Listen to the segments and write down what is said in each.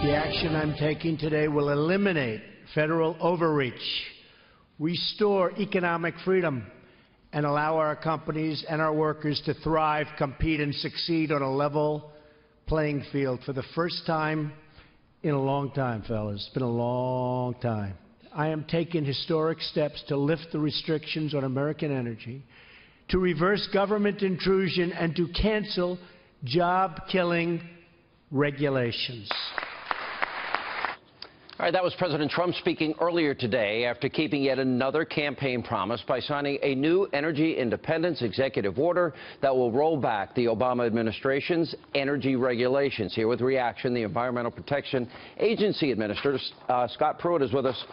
The action I'm taking today will eliminate federal overreach, restore economic freedom, and allow our companies and our workers to thrive, compete, and succeed on a level playing field for the first time in a long time, fellas. It's been a long time. I am taking historic steps to lift the restrictions on American energy, to reverse government intrusion, and to cancel job-killing regulations. All right, that was President Trump speaking earlier today after keeping yet another campaign promise by signing a new energy independence executive order that will roll back the Obama administration's energy regulations. Here with reaction, the Environmental Protection Agency Administrator Scott Pruitt is with us.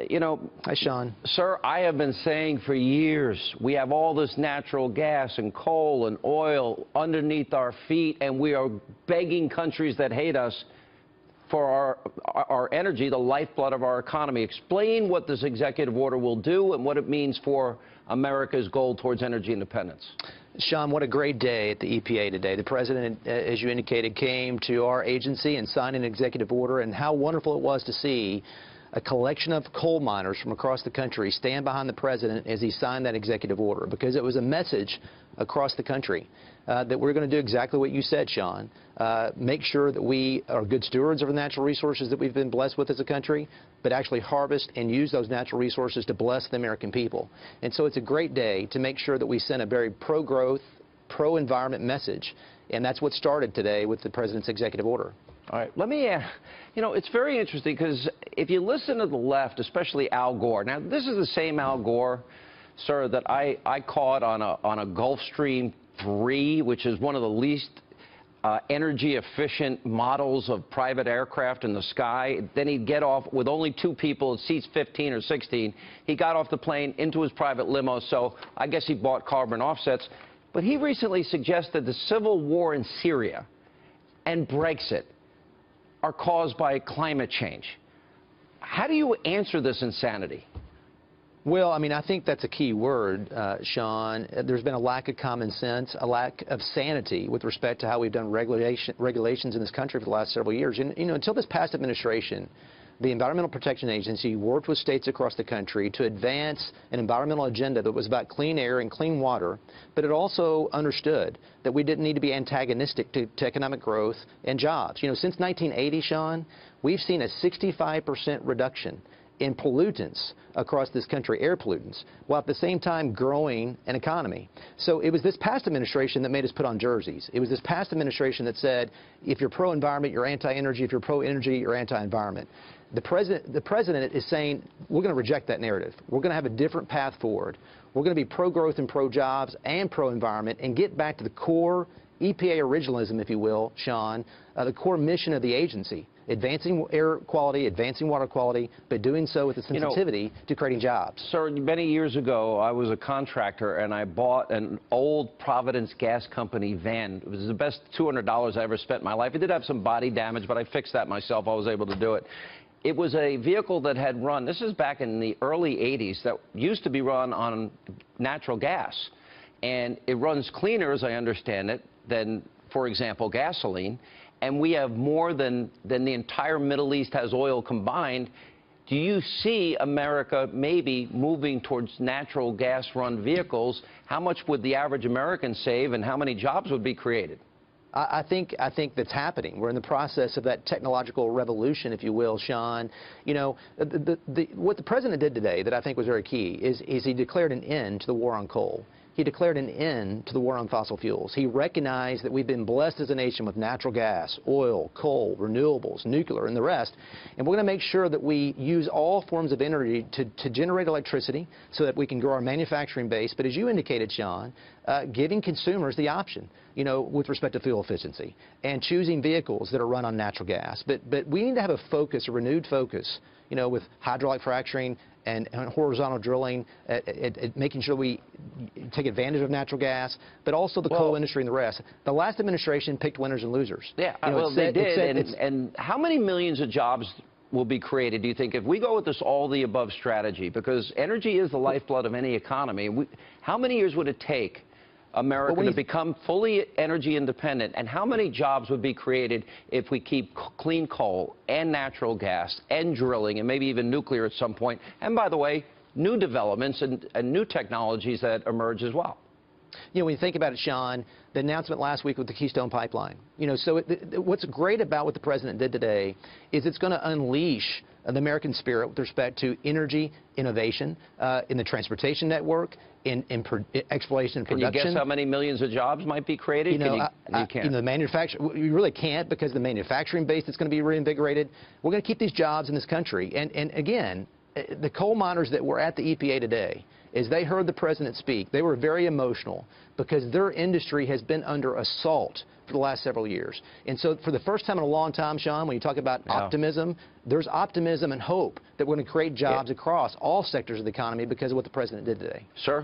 You know, hi, Sean. Sir, I have been saying for years we have all this natural gas and coal and oil underneath our feet, and we are begging countries that hate us for our energy, the lifeblood of our economy. Explain what this executive order will do and what it means for America's goal towards energy independence. Sean, what a great day at the EPA today. The President, as you indicated, came to our agency and signed an executive order, and how wonderful it was to see a collection of coal miners from across the country stand behind the President as he signed that executive order, because it was a message across the country that we're going to do exactly what you said, Sean. Make sure that we are good stewards of the natural resources that we've been blessed with as a country, but actually harvest and use those natural resources to bless the American people. And so it's a great day to make sure that we send a very pro-growth, pro-environment message, and that's what started today with the President's executive order. All right, let me, you know, it's very interesting because if you listen to the left, especially Al Gore, now this is the same Al Gore, sir, that I caught on a Gulfstream 3, which is one of the least energy efficient models of private aircraft in the sky. Then he'd get off with only 2 people, seats 15 or 16. He got off the plane into his private limo, so I guess he bought carbon offsets. But he recently suggested the civil war in Syria and Brexit are caused by climate change. How do you answer this insanity? Well, I mean, I think that's a key word, Sean. There's been a lack of common sense, a lack of sanity with respect to how we've done regulations in this country for the last several years. And, you know, until this past administration, the Environmental Protection Agency worked with states across the country to advance an environmental agenda that was about clean air and clean water, but it also understood that we didn't need to be antagonistic to economic growth and jobs. You know, since 1980, Sean, we've seen a 65% reduction in pollutants across this country, air pollutants, while at the same time growing an economy. So it was this past administration that made us put on jerseys. It was this past administration that said, if you're pro-environment, you're anti-energy. If you're pro-energy, you're anti-environment. The president is saying, we're going to reject that narrative. We're going to have a different path forward. We're going to be pro-growth and pro-jobs and pro-environment and get back to the core EPA originalism, if you will, Sean, the core mission of the agency. Advancing air quality, advancing water quality, but doing so with a sensitivity to creating jobs. Sir, many years ago, I was a contractor, and I bought an old Providence Gas Company van. It was the best $200 I ever spent in my life. It did have some body damage, but I fixed that myself. I was able to do it. It was a vehicle that had run, this is back in the early 80s, that used to be run on natural gas. And it runs cleaner, as I understand it, than, for example, gasoline. And we have more than the entire Middle East has oil combined. Do you see America maybe moving towards natural gas-run vehicles? How much would the average American save, and how many jobs would be created? I think that's happening. We're in the process of that technological revolution, if you will, Sean. You know, what the president did today that I think was very key is he declared an end to the war on coal. He declared an end to the war on fossil fuels. He recognized that we've been blessed as a nation with natural gas, oil, coal, renewables, nuclear, and the rest. And we're going to make sure that we use all forms of energy to generate electricity so that we can grow our manufacturing base. But as you indicated, Sean, giving consumers the option, you know, with respect to fuel efficiency and choosing vehicles that are run on natural gas. But we need to have a focus, a renewed focus, you know, with hydraulic fracturing and horizontal drilling, making sure we take advantage of natural gas, but also the coal industry and the rest. The last administration picked winners and losers. Yeah, well, they did. And how many millions of jobs will be created, do you think, if we go with this all-the-above strategy? Because energy is the lifeblood of any economy. How many years would it take America to become fully energy independent? And how many jobs would be created if we keep clean coal and natural gas and drilling and maybe even nuclear at some point? And by the way, new developments and new technologies that emerge as well. You know, when you think about it, Sean, the announcement last week with the Keystone Pipeline, you know, so what's great about what the president did today is it's going to unleash the American spirit with respect to energy innovation in the transportation network, in exploration and production. Can you guess how many millions of jobs might be created? You know, you can't. You know, the we really can't, because the manufacturing base is going to be reinvigorated. We're going to keep these jobs in this country. And again, the coal miners that were at the EPA today, as they heard the president speak, they were very emotional because their industry has been under assault for the last several years. And so for the first time in a long time, Sean, when you talk about optimism, there's optimism and hope that we're going to create jobs across all sectors of the economy because of what the president did today. Sir,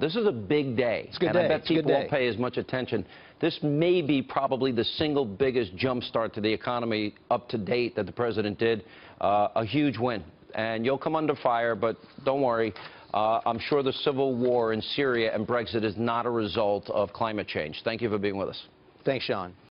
this is a big day. It's a good day. I bet people won't pay as much attention. This may be probably the single biggest jumpstart to the economy up to date that the president did. A huge win. And you'll come under fire, but don't worry. I'm sure the civil war in Syria and Brexit is not a result of climate change. Thank you for being with us. Thanks, Sean.